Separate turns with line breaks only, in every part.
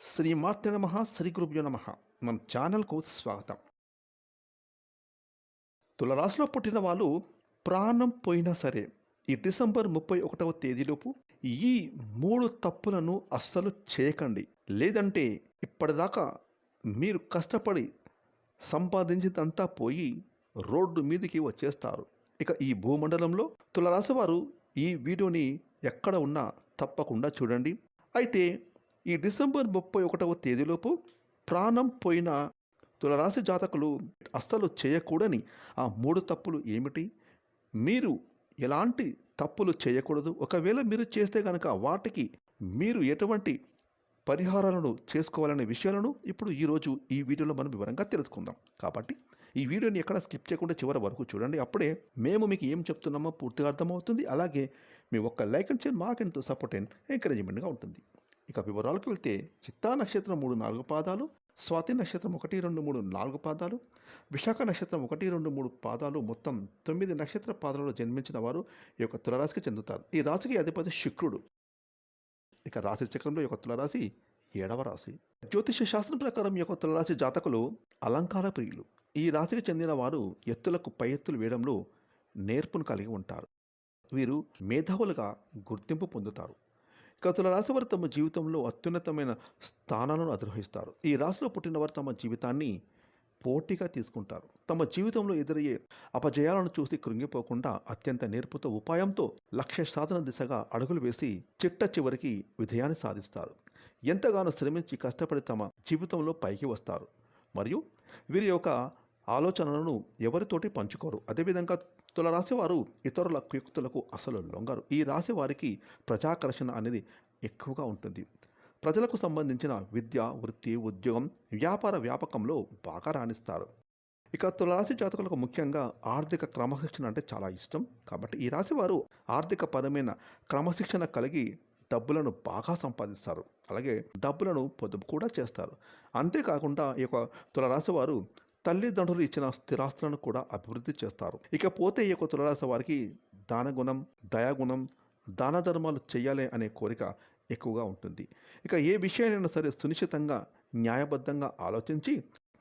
శ్రీమాత్రే నమః శ్రీ గురుభ్యో నమః. మన ఛానల్కు స్వాగతం. తులరాశిలో పుట్టిన వాళ్ళు ప్రాణం పోయినా సరే ఈ డిసెంబర్ 31వ తేదీలోపు ఈ 3 తప్పులను అస్సలు చేయకండి. లేదంటే ఇప్పటిదాకా మీరు కష్టపడి సంపాదించిందంతా పోయి రోడ్డు మీదికి వచ్చేస్తారు. ఇక ఈ భూమండలంలో తులరాశి వారు ఈ వీడియోని ఎక్కడ ఉన్నా తప్పకుండా చూడండి. అయితే ఈ డిసెంబర్ 31వ తేదీలోపు ప్రాణం పోయిన తులరాశి జాతకులు అస్సలు చేయకూడని ఆ 3 తప్పులు ఏమిటి? మీరు ఎలాంటి తప్పులు చేయకూడదు? ఒకవేళ మీరు చేస్తే కనుక వాటికి మీరు ఎటువంటి పరిహారాలను చేసుకోవాలనే విషయాలను ఇప్పుడు ఈరోజు ఈ వీడియోలో మనం వివరంగా తెలుసుకుందాం. కాబట్టి ఈ వీడియోని ఎక్కడ స్కిప్ చేయకుండా చివరి వరకు చూడండి. అప్పుడే మేము మీకు ఏం చెప్తున్నామో పూర్తిగా అర్థమవుతుంది. అలాగే మీ ఒక్క లైక్ అండ్ షేర్ మాకెంతో సపోర్ట్ అండ్ ఎంకరేజ్మెంట్గా ఉంటుంది. ఇక వివరాలకు వెళ్తే చిత్తా నక్షత్రం 3, 4 పాదాలు, స్వాతి నక్షత్రం 1, 2, 3, 4 పాదాలు, విశాఖ నక్షత్రం 1, 2, 3 పాదాలు, మొత్తం 9 నక్షత్ర పాదాలలో జన్మించిన వారు ఈ యొక్క తులరాశికి చెందుతారు. ఈ రాశికి అధిపతి శుక్రుడు. ఇక రాశి చక్రంలో ఈ యొక్క తులరాశి 7వ రాశి. జ్యోతిష శాస్త్రం ప్రకారం ఈ యొక్క తులరాశి జాతకులు అలంకార ప్రియులు. ఈ రాశికి చెందిన వారు ఎత్తులకు పై ఎత్తులు వేయడంలో నేర్పును కలిగి ఉంటారు. వీరు మేధావులుగా గుర్తింపు పొందుతారు. ఇక తులరాశి వారు తమ జీవితంలో అత్యున్నతమైన స్థానాలను అధిరోహిస్తారు. ఈ రాశిలో పుట్టిన వారు తమ జీవితాన్ని పోటీగా తీసుకుంటారు. తమ జీవితంలో ఎదురయ్యే అపజయాలను చూసి కృంగిపోకుండా అత్యంత నేర్పుతో ఉపాయంతో లక్ష్య సాధన దిశగా అడుగులు వేసి చిట్ట చివరికి విజయాన్ని సాధిస్తారు. ఎంతగానో శ్రమించి కష్టపడి తమ జీవితంలో పైకి వస్తారు. మరియు వీరి యొక్క ఆలోచనలను ఎవరితోటి పంచుకోరు. అదేవిధంగా తులరాశి వారు ఇతరుల కుయుక్తులకు అసలు లొంగరు. ఈ రాశి వారికి ప్రజాకర్షణ అనేది ఎక్కువగా ఉంటుంది. ప్రజలకు సంబంధించిన విద్య, వృత్తి, ఉద్యోగం, వ్యాపార వ్యాపకంలో బాగా రాణిస్తారు. ఇక తులరాశి జాతకులకు ముఖ్యంగా ఆర్థిక క్రమశిక్షణ అంటే చాలా ఇష్టం. కాబట్టి ఈ రాశి వారు ఆర్థిక పరమైన క్రమశిక్షణ కలిగి డబ్బులను బాగా సంపాదిస్తారు. అలాగే డబ్బులను పొదుపు కూడా చేస్తారు. అంతేకాకుండా ఈ యొక్క తులరాశి వారు తల్లిదండ్రులు ఇచ్చిన స్థిరాస్తులను కూడా అభివృద్ధి చేస్తారు. ఇకపోతే ఈ యొక్క తులరాశి వారికి దానగుణం, దయాగుణం, దాన ధర్మాలు చేయాలి అనే కోరిక ఎక్కువగా ఉంటుంది. ఇక ఏ విషయాలైనా సరే సునిశ్చితంగా, న్యాయబద్ధంగా ఆలోచించి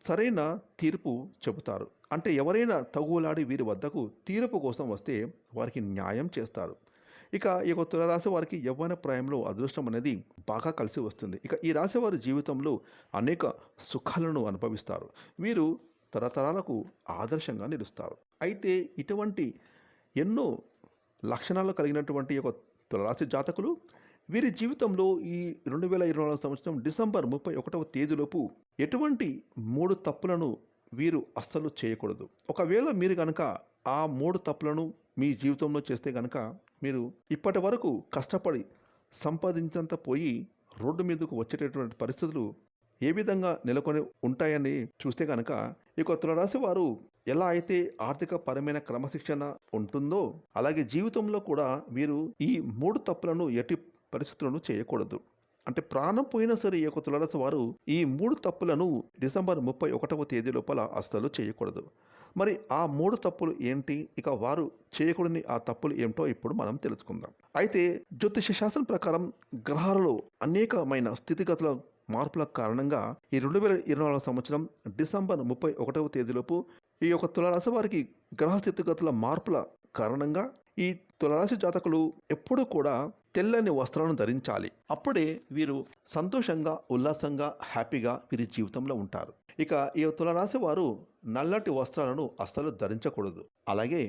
సరైన తీర్పు చెబుతారు. అంటే ఎవరైనా తగులాడి వీరి వద్దకు తీర్పు కోసం వస్తే వారికి న్యాయం చేస్తారు. ఇక ఈ యొక్క తులరాశి వారికి యవ్వన ప్రాయంలో అదృష్టం అనేది బాగా కలిసి వస్తుంది. ఇక ఈ రాశి వారి జీవితంలో అనేక సుఖాలను అనుభవిస్తారు. వీరు తరతరాలకు ఆదర్శంగా నిలుస్తారు. అయితే ఇటువంటి ఎన్నో లక్షణాలు కలిగినటువంటి యొక్క తులరాశి జాతకులు వీరి జీవితంలో ఈ 2024 సంవత్సరం డిసెంబర్ 31వ తేదీలోపు ఎటువంటి 3 తప్పులను వీరు అస్సలు చేయకూడదు. ఒకవేళ మీరు కనుక ఆ 3 తప్పులను మీ జీవితంలో చేస్తే కనుక మీరు ఇప్పటి వరకు కష్టపడి సంపాదించినంత పోయి రోడ్డు మీదకు వచ్చేటటువంటి పరిస్థితులు ఏ విధంగా నెలకొని ఉంటాయని చూస్తే కనుక ఈ తులరాశి వారు ఎలా అయితే ఆర్థిక పరమైన క్రమశిక్షణ ఉంటుందో అలాగే జీవితంలో కూడా వీరు ఈ 3 తప్పులను ఎట్టి పరిస్థితులను చేయకూడదు. అంటే ప్రాణం పోయినా సరే ఈ యొక్క తులరాశి వారు ఈ 3 తప్పులను డిసెంబర్ 31వ తేదీ లోపల అస్సలు చేయకూడదు. మరి ఆ 3 తప్పులు ఏంటి? ఇక వారు చేయకూడని ఆ తప్పులు ఏమిటో ఇప్పుడు మనం తెలుసుకుందాం. అయితే జ్యోతిష శాస్త్రం ప్రకారం గ్రహాలలో అనేకమైన స్థితిగతుల మార్పుల కారణంగా ఈ 2024 సంవత్సరం డిసెంబర్ 31వ తేదీలోపు ఈ యొక్క తులరాశి వారికి గ్రహ స్థితిగతుల మార్పుల కారణంగా ఈ తులరాశి జాతకులు ఎప్పుడూ కూడా తెల్లని వస్త్రాలను ధరించాలి. అప్పుడే వీరు సంతోషంగా, ఉల్లాసంగా, హ్యాపీగా వీరి జీవితంలో ఉంటారు. ఇక ఈ తులరాశి వారు నల్లటి వస్త్రాలను అస్సలు ధరించకూడదు. అలాగే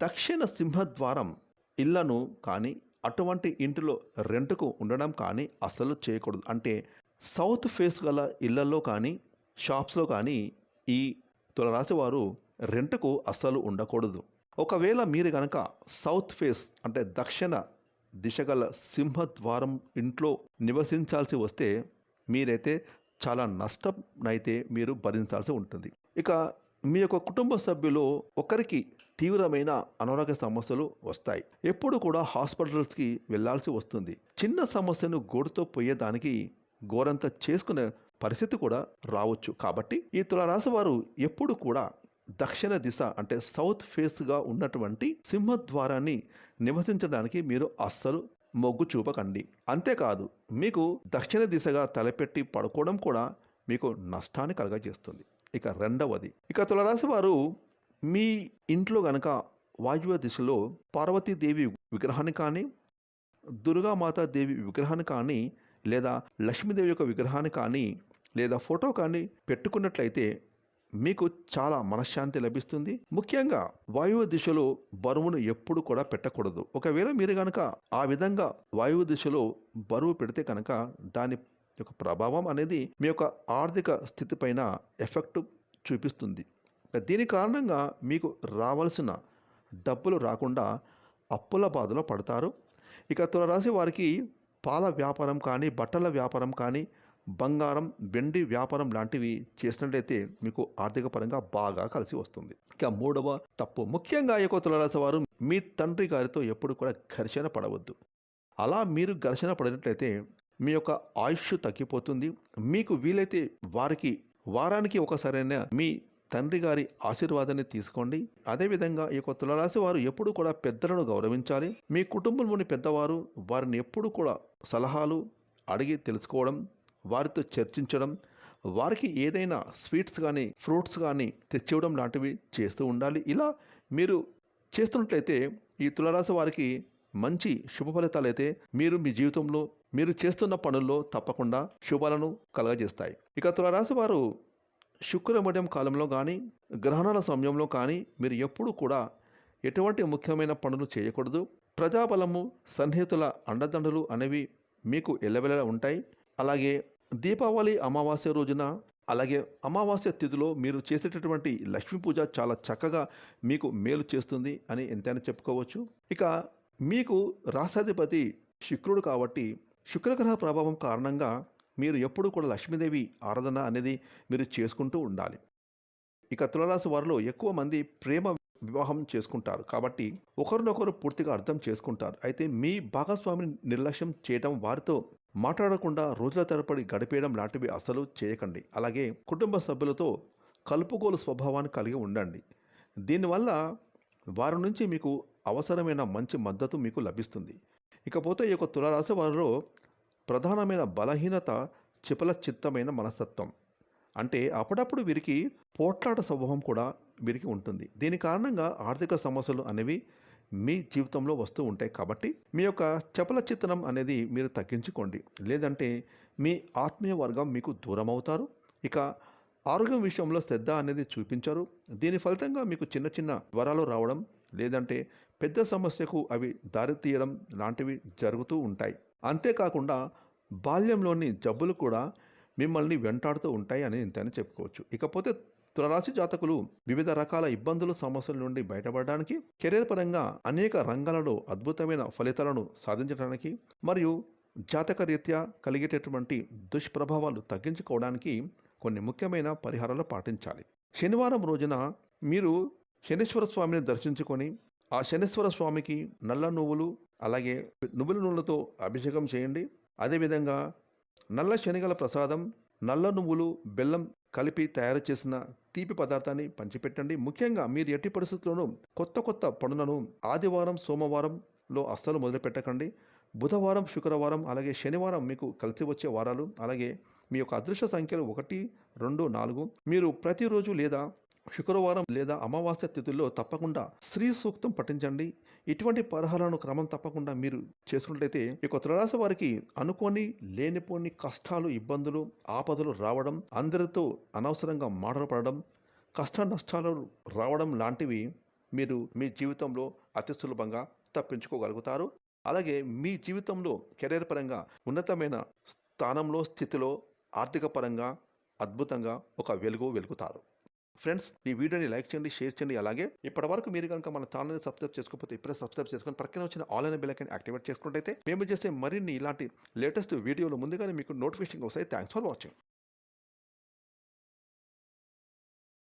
దక్షిణ సింహద్వారం ఇళ్లను కానీ అటువంటి ఇంటిలో రెంట్కు ఉండడం కానీ అస్సలు చేయకూడదు. అంటే సౌత్ ఫేస్ గల ఇళ్లలో కానీ షాప్స్లో కానీ ఈ తులరాశి వారు రెంట్కు అస్సలు ఉండకూడదు. ఒకవేళ మీరు కనుక సౌత్ ఫేస్ అంటే దక్షిణ దిశ గల సింహద్వారం ఇంట్లో నివసించాల్సి వస్తే మీరైతే చాలా నష్టమైతే మీరు భరించాల్సి ఉంటుంది. ఇక మీ యొక్క కుటుంబ సభ్యులు ఒకరికి తీవ్రమైన అనారోగ్య సమస్యలు వస్తాయి. ఎప్పుడు కూడా హాస్పిటల్స్కి వెళ్ళాల్సి వస్తుంది. చిన్న సమస్యను గోడుతో పోయేదానికి గోరంత చేసుకునే పరిస్థితి కూడా రావచ్చు. కాబట్టి ఈ తులరాశి వారు ఎప్పుడు కూడా దక్షిణ దిశ అంటే సౌత్ ఫేస్గా ఉన్నటువంటి సింహద్వారాన్ని నివసించడానికి మీరు అస్సలు మొగ్గు చూపకండి. అంతేకాదు మీకు దక్షిణ దిశగా తలపెట్టి పడుకోవడం కూడా మీకు నష్టాన్ని కలుగజేస్తుంది. ఇక రెండవది, ఇక తులారాశి వారు మీ ఇంట్లో గనక వాయువ్య దిశలో పార్వతీదేవి విగ్రహాన్ని కానీ, దుర్గామాతాదేవి విగ్రహాన్ని కానీ, లేదా లక్ష్మీదేవి యొక్క విగ్రహాన్ని కానీ, లేదా ఫోటో కానీ పెట్టుకున్నట్లయితే మీకు చాలా మనశ్శాంతి లభిస్తుంది. ముఖ్యంగా వాయువ్య దిశలో బరువును ఎప్పుడు కూడా పెట్టకూడదు. ఒకవేళ మీరు కనుక ఆ విధంగా వాయువ్య దిశలో బరువు పెడితే కనుక దాని యొక్క ప్రభావం అనేది మీ యొక్క ఆర్థిక స్థితిపైన ఎఫెక్ట్ చూపిస్తుంది. దీని కారణంగా మీకు రావాల్సిన డబ్బులు రాకుండా అప్పుల బాధలో పడతారు. ఇక తులారాశి వారికి పాల వ్యాపారం కానీ, బట్టల వ్యాపారం కానీ, బంగారం వెండి వ్యాపారం లాంటివి చేసినట్లయితే మీకు ఆర్థిక పరంగా బాగా కలిసి వస్తుంది. ఇక మూడవ తప్పు, ముఖ్యంగా ఈ యొక్క తులారాశి వారు మీ తండ్రి గారితో ఎప్పుడు కూడా ఘర్షణ పడవద్దు. అలా మీరు ఘర్షణ పడినట్లయితే మీ యొక్క ఆయుష్ తగ్గిపోతుంది. మీకు వీలైతే వారానికి ఒకసారైనా మీ తండ్రి గారి ఆశీర్వాదాన్ని తీసుకోండి. అదేవిధంగా ఈ యొక్క తులారాశి వారు ఎప్పుడు కూడా పెద్దలను గౌరవించాలి. మీ కుటుంబంలోని పెద్దవారు వారిని ఎప్పుడు కూడా సలహాలు అడిగి తెలుసుకోవడం, వారితో చర్చించడం, వారికి ఏదైనా స్వీట్స్ కానీ, ఫ్రూట్స్ కానీ తెచ్చివ్వడం లాంటివి చేస్తూ ఉండాలి. ఇలా మీరు చేస్తున్నట్లయితే ఈ తులారాశి వారికి మంచి శుభ ఫలితాలు అయితే మీరు మీ జీవితంలో మీరు చేస్తున్న పనుల్లో తప్పకుండా శుభాలను కలగజేస్తాయి. ఇక తులారాశి వారు శుక్రమధ్యం కాలంలో కానీ, గ్రహణాల సమయంలో కానీ మీరు ఎప్పుడు కూడా ఎటువంటి ముఖ్యమైన పనులు చేయకూడదు. ప్రజాబలము, సన్నిహితుల అండదండలు అనేవి మీకు ఎల్లవెల్లలా ఉంటాయి. అలాగే దీపావళి అమావాస్య రోజున, అలాగే అమావాస్య తిథిలో మీరు చేసేటటువంటి లక్ష్మీ పూజ చాలా చక్కగా మీకు మేలు చేస్తుంది అని ఎంతైనా చెప్పుకోవచ్చు. ఇక మీకు రాశాధిపతి శుక్రుడు కాబట్టి శుక్రగ్రహ ప్రభావం కారణంగా మీరు ఎప్పుడు కూడా లక్ష్మీదేవి ఆరాధన అనేది మీరు చేసుకుంటూ ఉండాలి. ఇక తులారాశి వారిలో ఎక్కువ మంది ప్రేమ వివాహం చేసుకుంటారు కాబట్టి ఒకరినొకరు పూర్తిగా అర్థం చేసుకుంటారు. అయితే మీ భాగస్వామిని నిర్లక్ష్యం చేయడం, వారితో మాట్లాడకుండా రోజుల తరబడి గడిపేయడం లాంటివి అసలు చేయకండి. అలాగే కుటుంబ సభ్యులతో కలుపుగోలు స్వభావాన్ని కలిగి ఉండండి. దీనివల్ల వారి నుంచి మీకు అవసరమైన మంచి మద్దతు మీకు లభిస్తుంది. ఇకపోతే ఈ యొక్క తులారాశి వారిలో ప్రధానమైన బలహీనత చిపల చిత్తమైన మనస్తత్వం. అంటే అప్పుడప్పుడు వీరికి పోట్లాట స్వభావం కూడా వీరికి ఉంటుంది. దీని కారణంగా ఆర్థిక సమస్యలు అనేవి మీ జీవితంలో వస్తూ ఉంటాయి. కాబట్టి మీ యొక్క చపల చిత్తనం అనేది మీరు తగ్గించుకోండి. లేదంటే మీ ఆత్మీయ వర్గం మీకు దూరం అవుతారు. ఇక ఆరోగ్యం విషయంలో శ్రద్ధ అనేది చూపించరు. దీని ఫలితంగా మీకు చిన్న చిన్న జ్వరాలు రావడం, లేదంటే పెద్ద సమస్యకు అవి దారితీయడం లాంటివి జరుగుతూ ఉంటాయి. అంతేకాకుండా బాల్యంలోని జబ్బులు కూడా మిమ్మల్ని వెంటాడుతూ ఉంటాయి అని ఇంతని చెప్పుకోవచ్చు. ఇకపోతే తులారాశి జాతకులు వివిధ రకాల ఇబ్బందులు, సమస్యల నుండి బయటపడడానికి, కెరీర్ పరంగా అనేక రంగాలలో అద్భుతమైన ఫలితాలను సాధించడానికి మరియు జాతక రీత్యా కలిగేటటువంటి దుష్ప్రభావాలు తగ్గించుకోవడానికి కొన్ని ముఖ్యమైన పరిహారాలు పాటించాలి. శనివారం రోజున మీరు శనీశ్వర స్వామిని దర్శించుకొని ఆ శనీశ్వర స్వామికి నల్ల నువ్వులు, అలాగే నువ్వుల నూనెలతో అభిషేకం చేయండి. అదేవిధంగా నల్ల శనగల ప్రసాదం, నల్ల నువ్వులు, బెల్లం కలిపి తయారు చేసిన తీపి పదార్థాన్ని పంచిపెట్టండి. ముఖ్యంగా మీరు ఎట్టి పరిస్థితుల్లోనూ కొత్త పనులను ఆదివారం, సోమవారంలో అస్సలు మొదలుపెట్టకండి. బుధవారం, శుక్రవారం, అలాగే శనివారం మీకు కలిసి వచ్చే వారాలు. అలాగే మీ యొక్క అదృష్ట సంఖ్యలు 1, 2, 4. మీరు ప్రతిరోజు లేదా శుక్రవారం లేదా అమావాస్య తిథుల్లో తప్పకుండా శ్రీ సూక్తం పఠించండి. ఇటువంటి పరిహారాలను క్రమం తప్పకుండా మీరు చేసుకున్నట్లయితే ఈ తులారాశి వారికి అనుకోని లేనిపోని కష్టాలు, ఇబ్బందులు, ఆపదలు రావడం, అందరితో అనవసరంగా మాట్లాడపడడం, కష్ట నష్టాలు రావడం లాంటివి మీరు మీ జీవితంలో అతి సులభంగా తప్పించుకోగలుగుతారు. అలాగే మీ జీవితంలో కెరీర్ పరంగా ఉన్నతమైన స్థానంలో, స్థితిలో, ఆర్థిక పరంగా అద్భుతంగా ఒక వెలుగుతారు. ఫ్రెండ్స్, ఈ వీడియోని లైక్ చేయండి, షేర్ చేయండి. అలాగే ఇప్పటివరకు మీరు కనుక మన ఛానల్ని సబ్స్క్రైబ్ చేసుకోకపోతే ఇప్పుడే సబ్స్క్రైబ్ చేసుకొని పక్కన వచ్చిన ఆల్ అనే బెల్ ఐకాన్ యాక్టివేట్ చేసుకుంటే మేము చేసే మరిన్ని ఇలాంటి లేటెస్ట్ వీడియోలు ముందుగానే మీకు నోటిఫికేషన్ వస్తాయి. Thanks for watching.